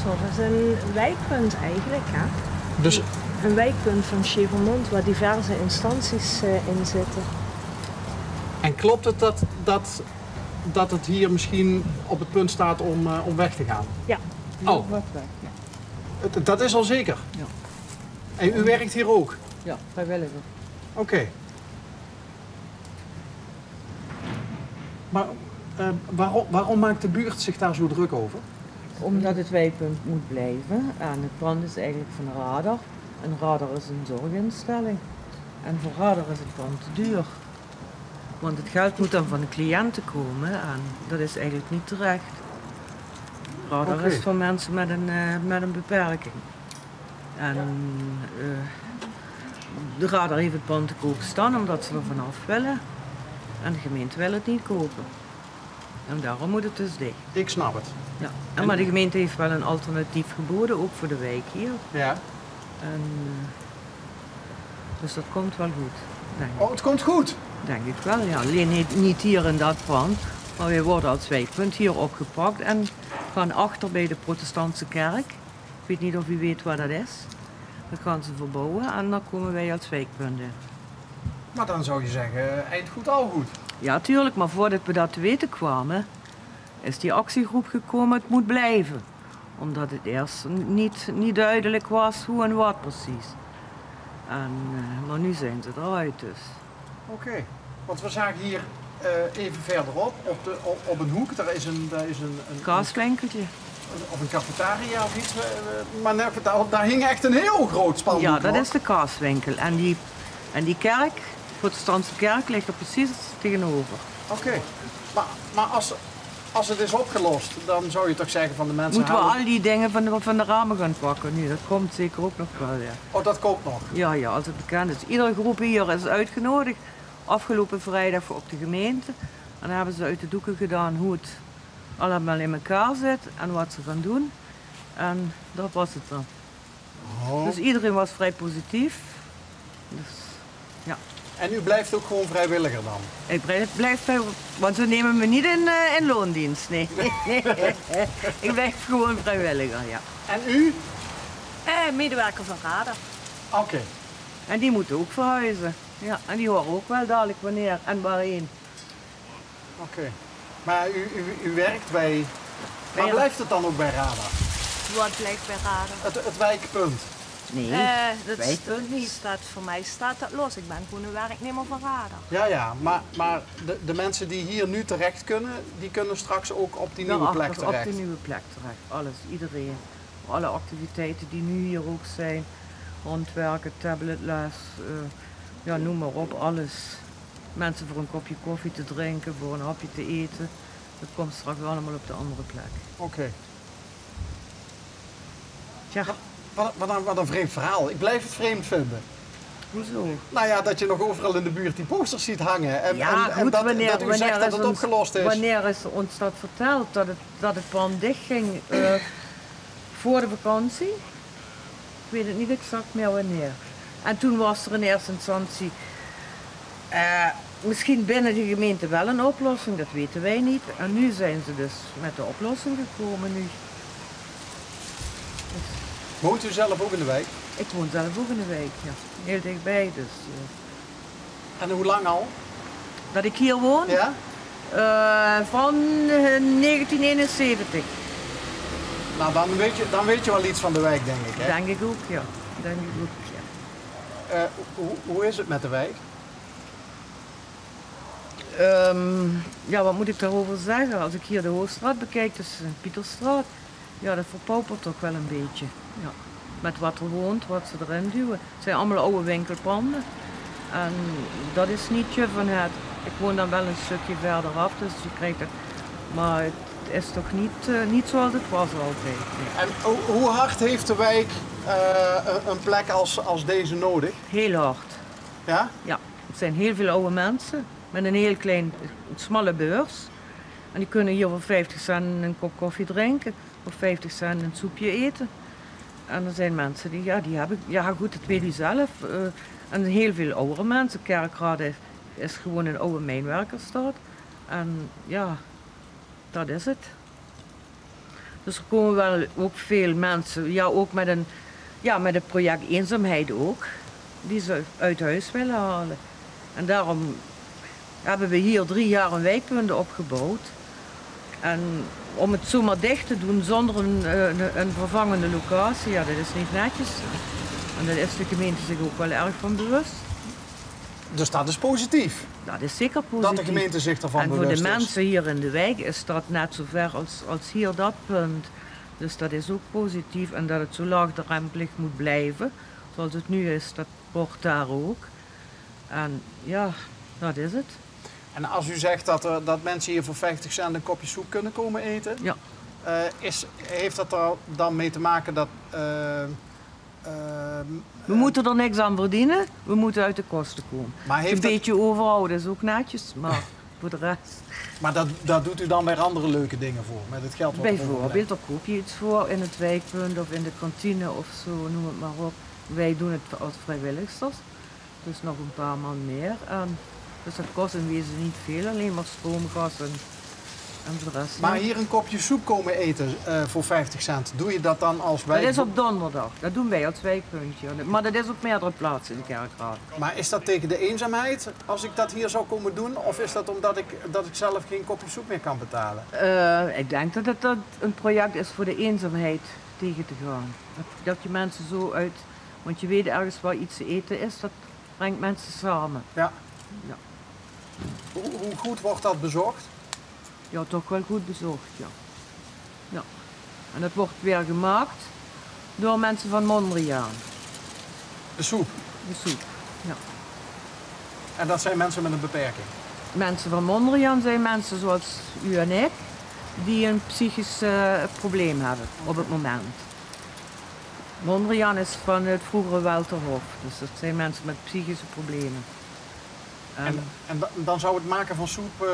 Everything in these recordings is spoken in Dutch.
Looshof is een wijkpunt eigenlijk, hè? Dus, Een wijkpunt van Chevermond waar diverse instanties in zitten. en klopt het dat het hier misschien op het punt staat om weg te gaan? Ja. Oh, Wat weg, ja. dat is al zeker? Ja. En u werkt hier ook? Ja, vrijwilliger. Oké. Maar waarom maakt de buurt zich daar zo druk over? Omdat het wijkpunt moet blijven. En het pand is eigenlijk van Radar. En Radar is een zorginstelling. En voor Radar is het pand te duur. Want het geld moet dan van de cliënten komen en dat is eigenlijk niet terecht. Radar is voor mensen met een beperking. En de Radar heeft het pand te koop staan omdat ze er vanaf willen. En de gemeente wil het niet kopen. En daarom moet het dus dicht. Ik snap het. Ja. Maar de gemeente heeft wel een alternatief geboden, ook voor de wijk hier. Ja. En, dus dat komt wel goed, denk ik. Oh, het komt goed. Denk ik wel, ja. Alleen niet hier in dat pand, maar wij worden als wijkpunt hier opgepakt en gaan achter bij de protestantse kerk. Ik weet niet of u weet waar dat is. Dat gaan ze verbouwen en dan komen wij als wijkpunt in. Maar dan zou je zeggen, eind goed al goed. Ja, tuurlijk, maar voordat we dat te weten kwamen, is die actiegroep gekomen, het moet blijven. Omdat het eerst niet duidelijk was hoe en wat precies. En, maar nu zijn ze eruit dus. Oké. Want we zagen hier even verderop, op een hoek, daar is een Kaaswinkeltje. of een cafetaria of iets. Maar daar hing echt een heel groot spandoek. Ja, dat is de kaaswinkel. En die kerk, de protestantse kerk, ligt er precies tegenover. Oké. Maar als het is opgelost, dan zou je toch zeggen van de mensen... Moeten we al die dingen van de ramen gaan pakken nu? Dat komt zeker ook nog wel, ja. Oh, dat komt nog? Ja, als het bekend is. Iedere groep hier is uitgenodigd. Afgelopen vrijdag op de gemeente. En dan hebben ze uit de doeken gedaan hoe het allemaal in elkaar zit en wat ze gaan doen. En dat was het dan. Oh. Dus iedereen was vrij positief. Dus, ja. En u blijft ook gewoon vrijwilliger dan? Ik blijf bij, want ze nemen me niet in loondienst, nee. Ik blijf gewoon vrijwilliger, ja. En u? Medewerker van Radar. Oké. En die moeten ook verhuizen. Ja, en die horen ook wel dadelijk wanneer en waarheen. Oké. Maar u werkt bij... Maar blijft het dan ook bij Radar? Wat blijft bij Radar? Het wijkpunt? Nee, Dat niet. Voor mij staat dat los. Ik ben gewoon een werknemer van Radar. Ja, maar de mensen die hier nu terecht kunnen, die kunnen straks ook op die nieuwe plek terecht? Op die nieuwe plek terecht. Alles, iedereen. Alle activiteiten die nu hier ook zijn. Handwerken, tabletles, ja, noem maar op, alles. Mensen voor een kopje koffie te drinken, voor een hapje te eten. Dat komt straks allemaal op de andere plek. Oké. Tja. Wat een vreemd verhaal. Ik blijf het vreemd vinden. Hoezo? Nou ja, dat je nog overal in de buurt die posters ziet hangen. En, Ja, en goed, dat u zegt dat het opgelost is. Wanneer is ons dat verteld, dat het pand dichtging voor de vakantie? Ik weet het niet exact meer wanneer. En toen was er in eerste instantie misschien binnen de gemeente wel een oplossing, dat weten wij niet. En nu zijn ze dus met de oplossing gekomen nu. Woont u zelf ook in de wijk? Ik woon zelf ook in de wijk, ja. Heel dichtbij dus. En hoe lang al? Dat ik hier woon? Ja? Van 1971. Nou, dan weet je wel iets van de wijk, denk ik, hè? Denk ik ook, ja. Denk ik ook, ja. Hoe is het met de wijk? Ja, wat moet ik daarover zeggen? Als ik hier de Hoogstraat bekijk, dus Pieterstraat, ja, dat verpaupert toch wel een beetje. Ja. Met wat er woont, wat ze erin duwen. Het zijn allemaal oude winkelpanden. En dat is niet je van het. Ik woon dan wel een stukje verderaf, dus je krijgt het. Maar het is toch niet zoals het was altijd. Nee. En hoe hard heeft de wijk een plek als deze nodig? Heel hard. Ja? Ja, het zijn heel veel oude mensen met een heel klein, smalle beurs. En die kunnen hier voor 50 cent een kop koffie drinken, voor 50 cent een soepje eten. En er zijn mensen die hebben, ja goed, dat weet u zelf. En heel veel oudere mensen. Kerkrade is gewoon een oude mijnwerkersstad. En ja, dat is het. Dus er komen wel ook veel mensen, ja, ook met het project eenzaamheid ook, die ze uit huis willen halen. En daarom hebben we hier 3 jaar een wijkpunt opgebouwd. En om het zomaar dicht te doen zonder een vervangende locatie, ja, dat is niet netjes. En daar is de gemeente zich ook wel erg van bewust. Dus dat is positief, Dat is zeker positief. dat de gemeente zich ervan En bewust voor is. de mensen hier in de wijk is dat net zo ver als hier dat punt. Dus dat is ook positief. En dat het zo laagdrempelig moet blijven, zoals het nu is, dat wordt daar ook. En ja, dat is het. En als u zegt dat mensen hier voor 50 cent een kopje soep kunnen komen eten, Ja. heeft dat er dan mee te maken dat... We moeten er niks aan verdienen, we moeten uit de kosten komen. Maar Een heeft dat, beetje overhouden is ook netjes, maar voor de rest. maar daar doet u dan weer andere leuke dingen voor, met het geld wat er Bijvoorbeeld, daar koop je iets voor in het wijkpunt of in de kantine of zo, noem het maar op. Wij doen het als vrijwilligsters, dus nog een paar man meer. Dus dat kost in wezen niet veel, alleen maar stroom, gas en voor de rest. Maar niet. hier een kopje soep komen eten voor 50 cent, doe je dat dan als wijk? Dat is op donderdag, dat doen wij als wijkpuntje. Maar dat is op meerdere plaatsen in de Kerkrade. Maar is dat tegen de eenzaamheid als ik dat hier zou komen doen? Of is dat omdat ik zelf geen kopje soep meer kan betalen? Ik denk dat het een project is voor de eenzaamheid tegen te gaan. Dat je mensen zo uit, want je weet ergens waar iets te eten is, dat brengt mensen samen. Ja. Ja. Hoe goed wordt dat bezocht? Ja, toch wel goed bezocht, ja. Ja. En dat wordt weer gemaakt door mensen van Mondriaan, De soep. de soep. Ja. En dat zijn mensen met een beperking. Mensen van Mondriaan zijn mensen zoals u en ik, die een psychisch probleem hebben op het moment. Mondriaan is van het vroegere Welterhof, dus dat zijn mensen met psychische problemen. En dan zou het maken van soep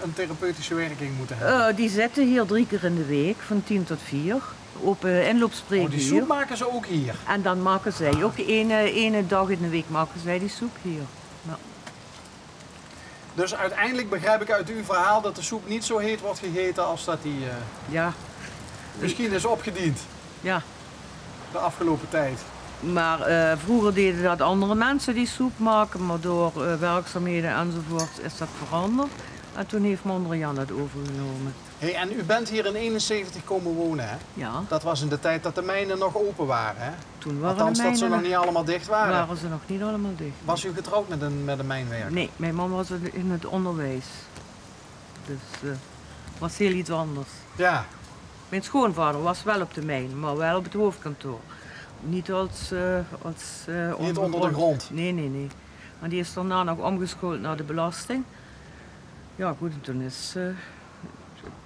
een therapeutische werking moeten hebben. Die zitten hier 3 keer in de week, van 10 tot 4. Open inloopspreek Die hier. soep maken ze ook hier. En dan maken zij ook ene dag in de week maken zij die soep hier. Ja. Dus uiteindelijk begrijp ik uit uw verhaal dat de soep niet zo heet wordt gegeten als dat die Ja, misschien is opgediend ja. de afgelopen tijd. Maar vroeger deden dat andere mensen die soep maken, maar door werkzaamheden enzovoort is dat veranderd. En toen heeft Mondriaan het overgenomen. Hey, en u bent hier in 71 komen wonen, hè? Ja, Dat was in de tijd dat de mijnen nog open waren, hè? toen waren Althans, de dat ze mijnen nog niet allemaal dicht waren. waren ze nog niet allemaal dicht. Was u getrouwd met een mijnwerker? Nee, mijn man was in het onderwijs. Dus was heel iets anders. Ja. Mijn schoonvader was wel op de mijn, maar wel op het hoofdkantoor. Niet als Niet onder de grond. Nee. Maar die is daarna nog omgeschoold naar de belasting. Ja goed, en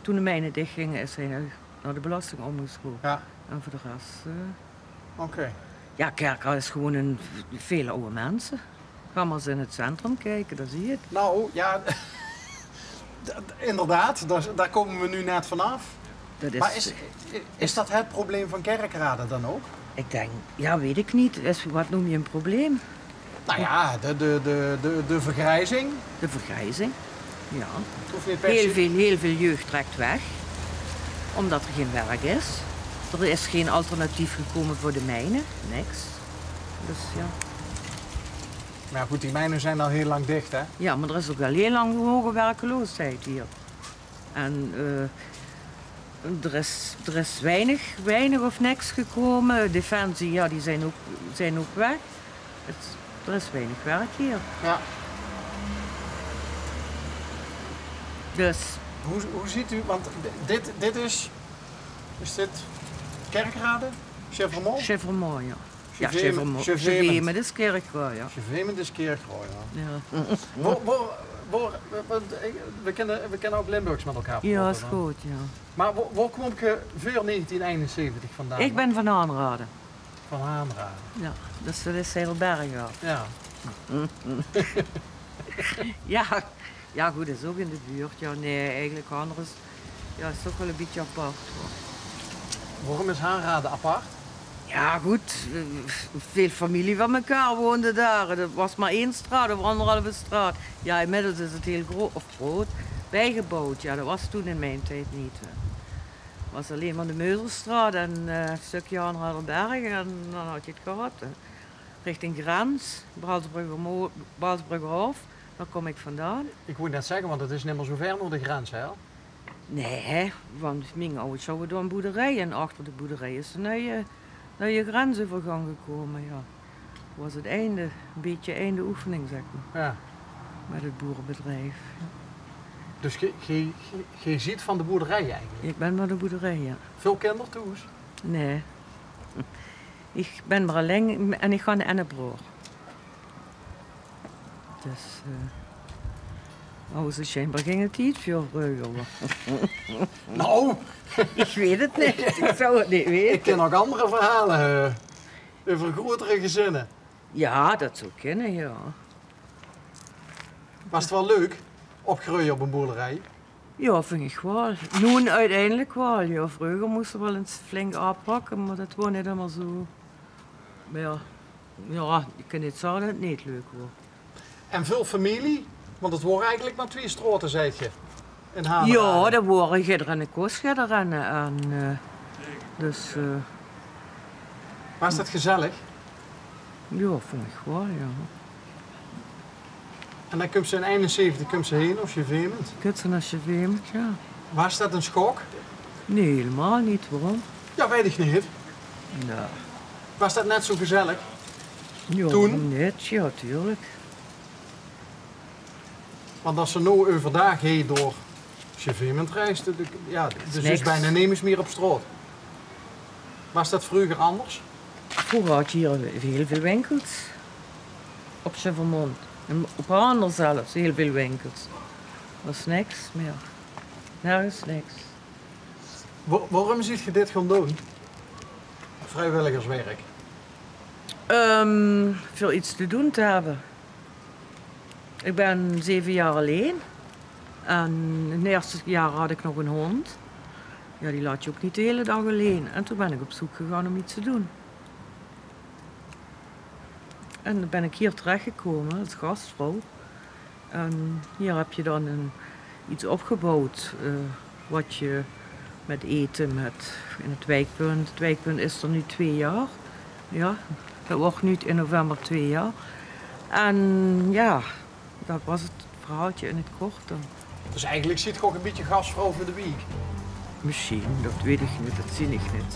toen de mijnen dichtgingen is hij naar de belasting omgeschoold. Ja, En voor de rest... oké. Ja, Kerkrade is gewoon een veel oude mensen. Ga maar eens in het centrum kijken, daar zie je het. Nou, ja, inderdaad, daar komen we nu net vanaf. Dat Maar is dat het probleem van Kerkrade dan ook? Ik denk, ja weet ik niet, wat noem je een probleem? Nou ja, de vergrijzing. De vergrijzing. Ja. Het hoeft niet per se- Heel veel jeugd trekt weg, omdat er geen werk is. Er is geen alternatief gekomen voor de mijnen, niks. Dus ja. Maar goed, die mijnen zijn al heel lang dicht, hè? Ja, maar er is ook wel heel lang hoge werkeloosheid hier. En er is weinig of niks gekomen. Defensie, ja, die zijn ook weg. Er is weinig werk hier. Ja. Dus Hoe ziet u, want dit is dit Kerkrade? Chevremont? Chevremont, ja. Ja, Chevremont. Chevremont, dat is Kerkrade, ja. Chevremont is Kerkrade, ja. Ja, We kennen ook Limburgs met elkaar. ja praten is dan. goed, ja. Maar waar kom je voor 1971 vandaan? Ik ben van Aanraden. van Haanrade. Ja, dus dat is Heidelberg, ja. Ja. Ja, goed, dat is ook in de buurt. Ja, nee, eigenlijk anders. Ja, is toch wel een beetje apart, hoor. Waarom is Haanrade apart? Ja, goed. Veel familie van elkaar woonde daar. Er was maar 1 straat of 1,5 straat. Ja, inmiddels is het heel groot bijgebouwd. Ja, dat was toen in mijn tijd niet. was alleen maar de Meuselstraat en een stukje Harderberg en dan had je het gehad. Richting grens, Bralsbruggerhof, daar kom ik vandaan. Ik moet net zeggen, want het is niet meer zo ver naar de grens, hè? Nee, want mijn ouders zouden door een boerderij en achter de boerderij is naar je grensovergang gekomen. Ja. Dat was het einde, een beetje einde oefening zeg maar, Ja. met het boerenbedrijf. Ja. Dus je ziet van de boerderij eigenlijk? Ik ben naar de boerderij, ja. Veel kindertoes? Nee. Ik ben maar alleen en ik ga naar een broer. Dus, ze schijnbaar ging het niet veel vroeger. Nou! Ik weet het niet, ik zou het niet weten. Ik ken ook andere verhalen over grotere gezinnen. Ja, dat zou kunnen, ja. Was het wel leuk, opgroeien op een boerderij? Ja, vind ik wel. Nu uiteindelijk wel. Ja, vroeger moesten we wel eens flink aanpakken, maar dat was niet helemaal zo. Maar ja, ik kan niet zeggen dat het niet leuk was. En veel familie? Want het waren eigenlijk maar 2 straten, zei je. In Hameren. Ja, dat waren Gidder en de Koosgidder en dus Was dat gezellig? ja, vind ik wel, ja. En dan komt ze in 71 komt ze heen als je veement. Kutsen als je veemt, ja. Was dat een schok? Nee, helemaal niet. Waarom? Ja, weet ik niet. Ja. Was dat net zo gezellig? Ja, Toen? net, ja, tuurlijk. Want als ze nou overdag heen door Chevement reist, ja, dus is bijna niemand meer op straat. Was dat vroeger anders? Vroeger had je hier heel veel winkels. Op Chevermont. En op Hander zelfs, heel veel winkels. Er was niks meer. Nergens niks. Waarom ziet je dit gaan doen? Vrijwilligerswerk. Veel iets te doen te hebben. Ik ben 7 jaar alleen. En in het eerste jaar had ik nog een hond. Ja, die laat je ook niet de hele dag alleen. En toen ben ik op zoek gegaan om iets te doen. En dan ben ik hier terechtgekomen als gastvrouw. En hier heb je dan iets opgebouwd. Wat je met eten in het wijkpunt. Het wijkpunt is er nu 2 jaar. Ja, dat wordt nu in november 2 jaar. En ja, dat was het verhaaltje in het kort dan. Dus eigenlijk zit je ook een beetje gastvrouw voor de week. Misschien, dat weet ik niet, dat zie ik niet.